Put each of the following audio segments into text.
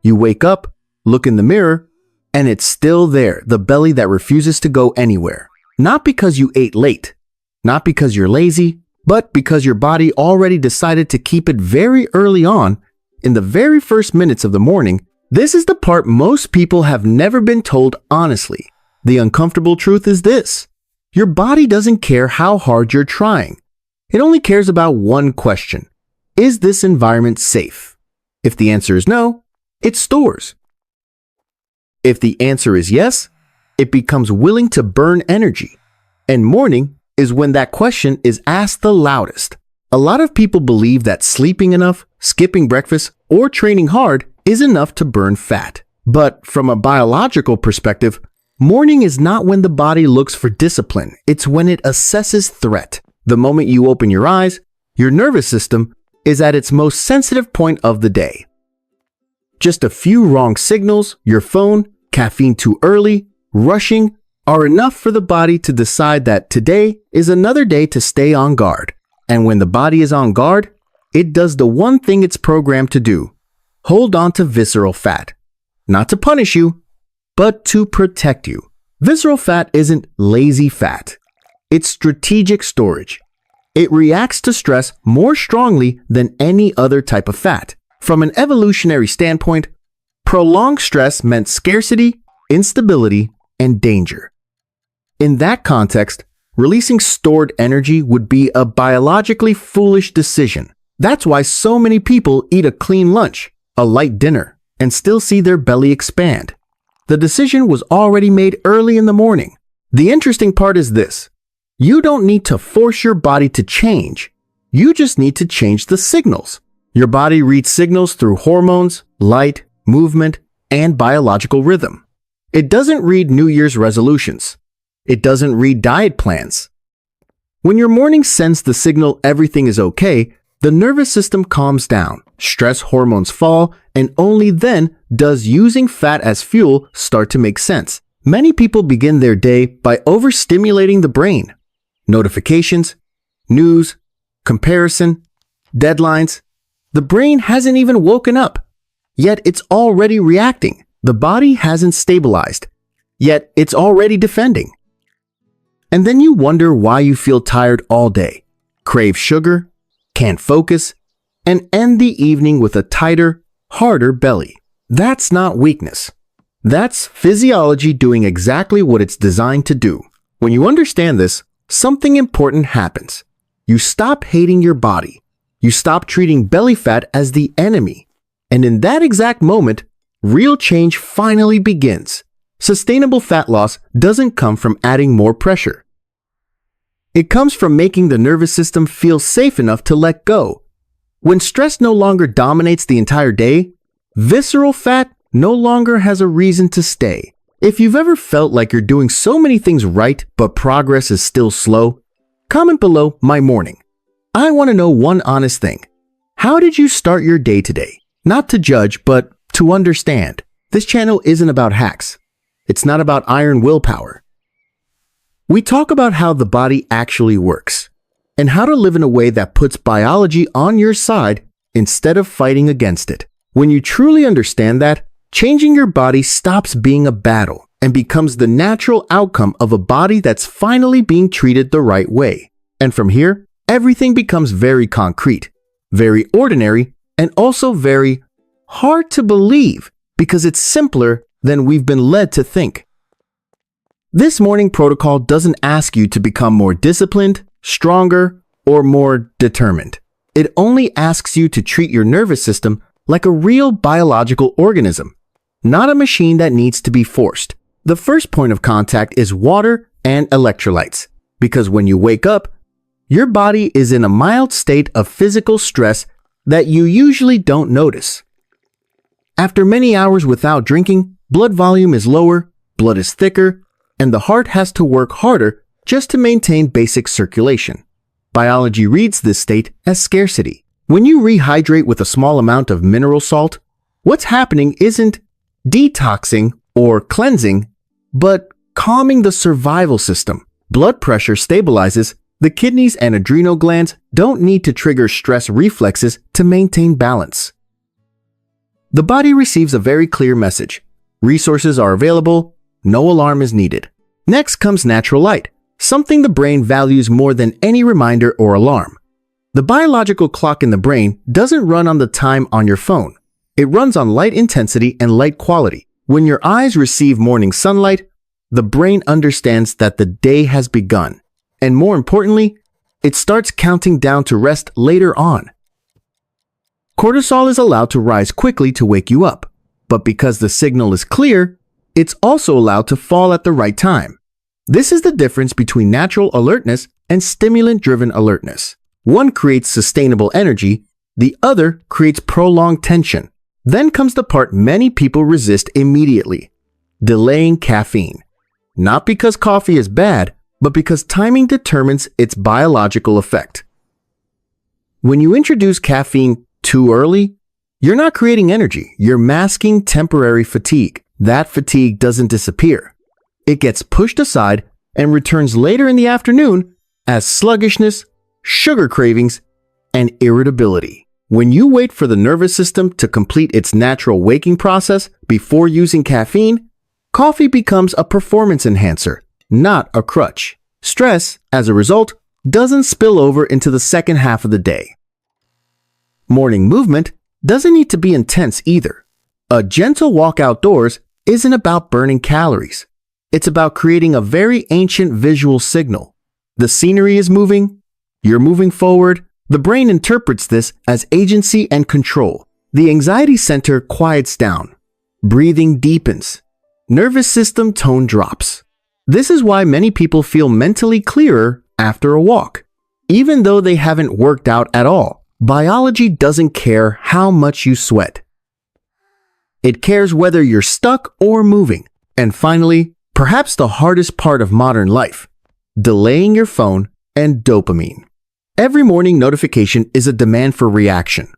You wake up, look in the mirror, and it's still there, the belly that refuses to go anywhere. Not because you ate late, not because you're lazy, but because your body already decided to keep it very early on, in the very first minutes of the morning. This is the part most people have never been told honestly. The uncomfortable truth is this: your body doesn't care how hard you're trying. It only cares about one question: is this environment safe? If the answer is no, it stores. If the answer is yes, it becomes willing to burn energy. And morning is when that question is asked the loudest. A lot of people believe that sleeping enough, skipping breakfast, or training hard is enough to burn fat. But from a biological perspective, morning is not when the body looks for discipline. It's when it assesses threat. The moment you open your eyes, your nervous system is at its most sensitive point of the day. Just a few wrong signals, your phone, caffeine too early, rushing, are enough for the body to decide that today is another day to stay on guard. And when the body is on guard, it does the one thing it's programmed to do: hold on to visceral fat. Not to punish you, but to protect you. Visceral fat isn't lazy fat. It's strategic storage. It reacts to stress more strongly than any other type of fat. From an evolutionary standpoint, prolonged stress meant scarcity, instability, and danger. In that context, releasing stored energy would be a biologically foolish decision. That's why so many people eat a clean lunch, a light dinner, and still see their belly expand. The decision was already made early in the morning. The interesting part is this: you don't need to force your body to change. You just need to change the signals. Your body reads signals through hormones, light, movement, and biological rhythm. It doesn't read New Year's resolutions. It doesn't read diet plans. When your morning sends the signal everything is okay, the nervous system calms down, stress hormones fall, and only then does using fat as fuel start to make sense. Many people begin their day by overstimulating the brain. Notifications, news, comparison, deadlines. The brain hasn't even woken up, yet it's already reacting. The body hasn't stabilized, yet it's already defending. And then you wonder why you feel tired all day, crave sugar, can't focus, and end the evening with a tighter, harder belly. That's not weakness. That's physiology doing exactly what it's designed to do. When you understand this, something important happens. You stop hating your body. You stop treating belly fat as the enemy. And in that exact moment, real change finally begins. Sustainable fat loss doesn't come from adding more pressure. It comes from making the nervous system feel safe enough to let go. When stress no longer dominates the entire day, visceral fat no longer has a reason to stay. If you've ever felt like you're doing so many things right, but progress is still slow, comment below my morning. I want to know one honest thing. How did you start your day today? Not to judge, but to understand. This channel isn't about hacks. It's not about iron willpower. We talk about how the body actually works and how to live in a way that puts biology on your side instead of fighting against it. When you truly understand that, changing your body stops being a battle and becomes the natural outcome of a body that's finally being treated the right way. And from here, everything becomes very concrete, very ordinary, and also very hard to believe because it's simpler than we've been led to think. This morning protocol doesn't ask you to become more disciplined, stronger, or more determined. It only asks you to treat your nervous system like a real biological organism, not a machine that needs to be forced. The first point of contact is water and electrolytes, because when you wake up, your body is in a mild state of physical stress that you usually don't notice. After many hours without drinking, blood volume is lower, blood is thicker, and the heart has to work harder just to maintain basic circulation. Biology reads this state as scarcity. When you rehydrate with a small amount of mineral salt, what's happening isn't detoxing or cleansing, but calming the survival system. Blood pressure stabilizes. The kidneys and adrenal glands don't need to trigger stress reflexes to maintain balance. the body receives a very clear message. Resources are available, no alarm is needed. Next comes natural light, something the brain values more than any reminder or alarm. The biological clock in the brain doesn't run on the time on your phone. It runs on light intensity and light quality. When your eyes receive morning sunlight, the brain understands that the day has begun. And more importantly, it starts counting down to rest later on. Cortisol is allowed to rise quickly to wake you up, but because the signal is clear, it's also allowed to fall at the right time. This is the difference between natural alertness and stimulant-driven alertness. One creates sustainable energy, the other creates prolonged tension. Then comes the part many people resist immediately: delaying caffeine. Not because coffee is bad, but because timing determines its biological effect. When you introduce caffeine too early, you're not creating energy, you're masking temporary fatigue. That fatigue doesn't disappear. It gets pushed aside and returns later in the afternoon as sluggishness, sugar cravings, and irritability. When you wait for the nervous system to complete its natural waking process before using caffeine, coffee becomes a performance enhancer, not a crutch. Stress, as a result, doesn't spill over into the second half of the day. Morning movement doesn't need to be intense either. A gentle walk outdoors isn't about burning calories. It's about creating a very ancient visual signal. The scenery is moving, you're moving forward. The brain interprets this as agency and control. The anxiety center quiets down. Breathing deepens. Nervous system tone drops. This is why many people feel mentally clearer after a walk, even though they haven't worked out at all. Biology doesn't care how much you sweat. It cares whether you're stuck or moving. And finally, perhaps the hardest part of modern life: delaying your phone and dopamine. Every morning notification is a demand for reaction.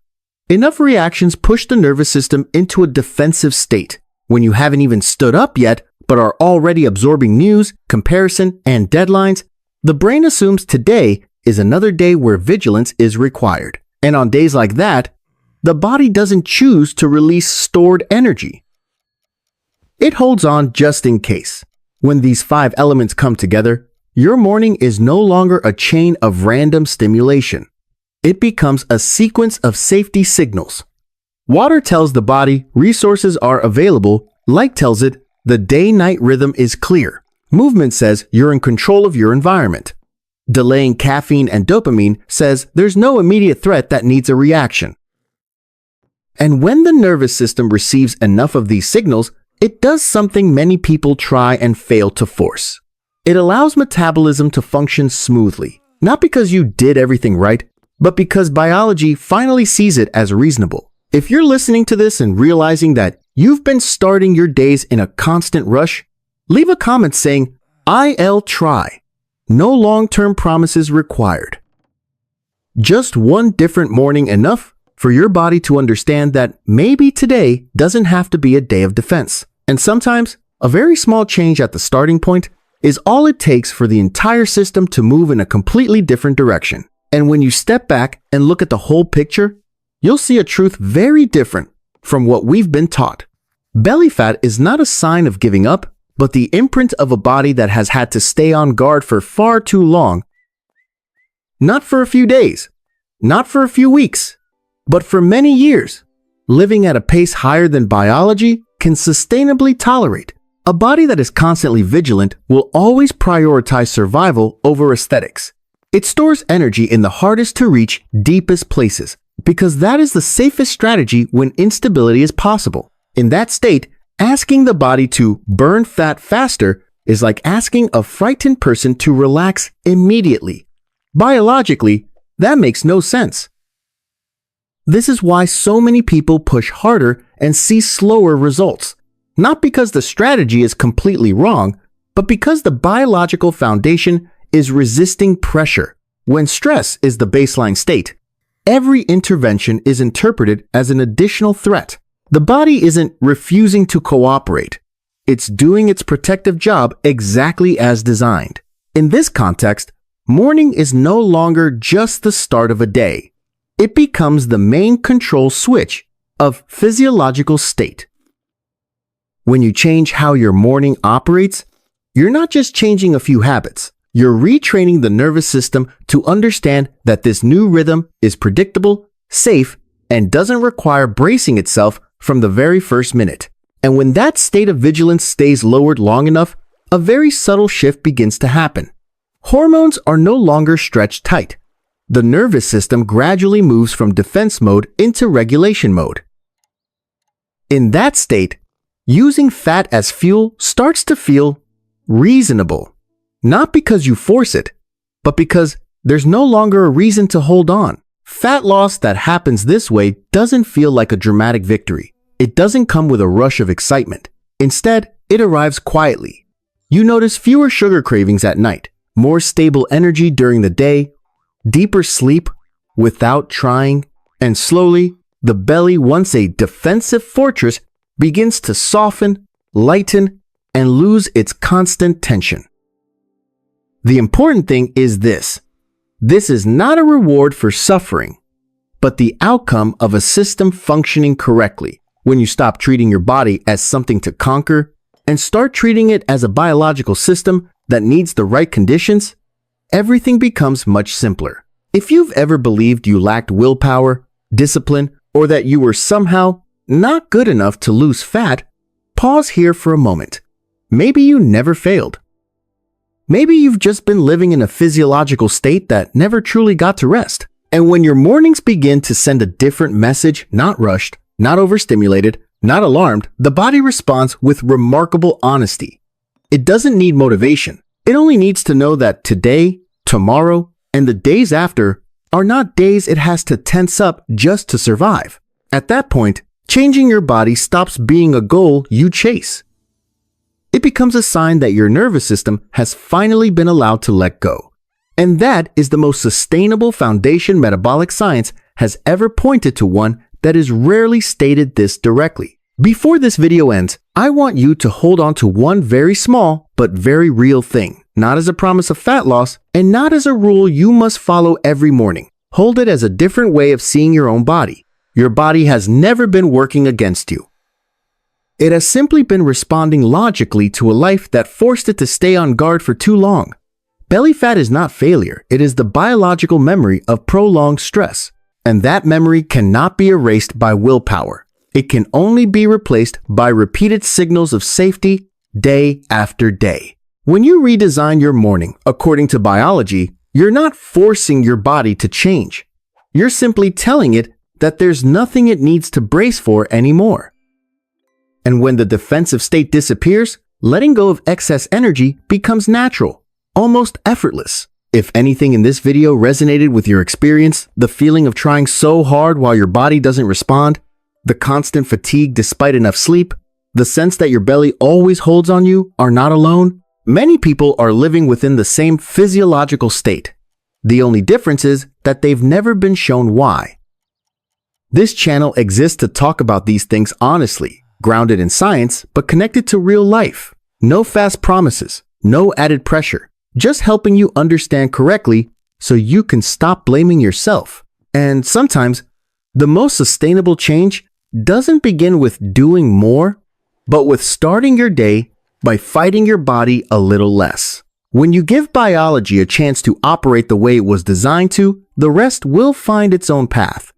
Enough reactions push the nervous system into a defensive state. When you haven't even stood up yet, but are already absorbing news, comparison, and deadlines, the brain assumes today is another day where vigilance is required. And on days like that, the body doesn't choose to release stored energy. It holds on just in case. When these 5 elements come together, your morning is no longer a chain of random stimulation. It becomes a sequence of safety signals. Water tells the body resources are available. Light tells it the day-night rhythm is clear. Movement says you're in control of your environment. Delaying caffeine and dopamine says there's no immediate threat that needs a reaction. And when the nervous system receives enough of these signals, it does something many people try and fail to force. It allows metabolism to function smoothly, not because you did everything right, but because biology finally sees it as reasonable. If you're listening to this and realizing that you've been starting your days in a constant rush, leave a comment saying, "I'll try. No long-term promises required." Just one different morning enough for your body to understand that maybe today doesn't have to be a day of defense. And sometimes, a very small change at the starting point is all it takes for the entire system to move in a completely different direction. And when you step back and look at the whole picture, you'll see a truth very different from what we've been taught. Belly fat is not a sign of giving up, but the imprint of a body that has had to stay on guard for far too long. Not for a few days, not for a few weeks, but for many years, living at a pace higher than biology can sustainably tolerate. A body that is constantly vigilant will always prioritize survival over aesthetics. It stores energy in the hardest to reach, deepest places, because that is the safest strategy when instability is possible. In that state, asking the body to burn fat faster is like asking a frightened person to relax immediately. Biologically, that makes no sense. This is why so many people push harder and see slower results. Not because the strategy is completely wrong, but because the biological foundation is resisting pressure. When stress is the baseline state, every intervention is interpreted as an additional threat. The body isn't refusing to cooperate. It's doing its protective job exactly as designed. In this context, morning is no longer just the start of a day. It becomes the main control switch, of physiological state. When you change how your morning operates, you're not just changing a few habits. You're retraining the nervous system to understand that this new rhythm is predictable, safe, and doesn't require bracing itself from the very first minute. And when that state of vigilance stays lowered long enough, a very subtle shift begins to happen. Hormones are no longer stretched tight. The nervous system gradually moves from defense mode into regulation mode. In that state, using fat as fuel starts to feel reasonable. Not because you force it, but because there's no longer a reason to hold on. Fat loss that happens this way doesn't feel like a dramatic victory. It doesn't come with a rush of excitement. Instead, it arrives quietly. You notice fewer sugar cravings at night, more stable energy during the day, deeper sleep without trying, and slowly, the belly, once a defensive fortress, begins to soften, lighten, and lose its constant tension. The important thing is this. This is not a reward for suffering, but the outcome of a system functioning correctly. When you stop treating your body as something to conquer and start treating it as a biological system that needs the right conditions, everything becomes much simpler. If you've ever believed you lacked willpower, discipline, or that you were somehow not good enough to lose fat, pause here for a moment. Maybe you never failed. Maybe you've just been living in a physiological state that never truly got to rest. And when your mornings begin to send a different message, not rushed, not overstimulated, not alarmed, the body responds with remarkable honesty. It doesn't need motivation. It only needs to know that today, tomorrow, and the days after are not days it has to tense up just to survive. At that point, changing your body stops being a goal you chase. It becomes a sign that your nervous system has finally been allowed to let go. And that is the most sustainable foundation metabolic science has ever pointed to, one that is rarely stated this directly. Before this video ends, I want you to hold on to one very small but very real thing, not as a promise of fat loss and not as a rule you must follow every morning. Hold it as a different way of seeing your own body. Your body has never been working against you. It has simply been responding logically to a life that forced it to stay on guard for too long. Belly fat is not failure. It is the biological memory of prolonged stress. And that memory cannot be erased by willpower. It can only be replaced by repeated signals of safety day after day. When you redesign your morning according to biology, you're not forcing your body to change. You're simply telling it that there's nothing it needs to brace for anymore. And when the defensive state disappears, letting go of excess energy becomes natural, almost effortless. If anything in this video resonated with your experience, the feeling of trying so hard while your body doesn't respond, the constant fatigue despite enough sleep, the sense that your belly always holds on you are not alone, many people are living within the same physiological state. The only difference is that they've never been shown why. This channel exists to talk about these things honestly, grounded in science, but connected to real life. No fast promises, no added pressure. Just helping you understand correctly so you can stop blaming yourself. And sometimes, the most sustainable change doesn't begin with doing more, but with starting your day by fighting your body a little less. When you give biology a chance to operate the way it was designed to, the rest will find its own path.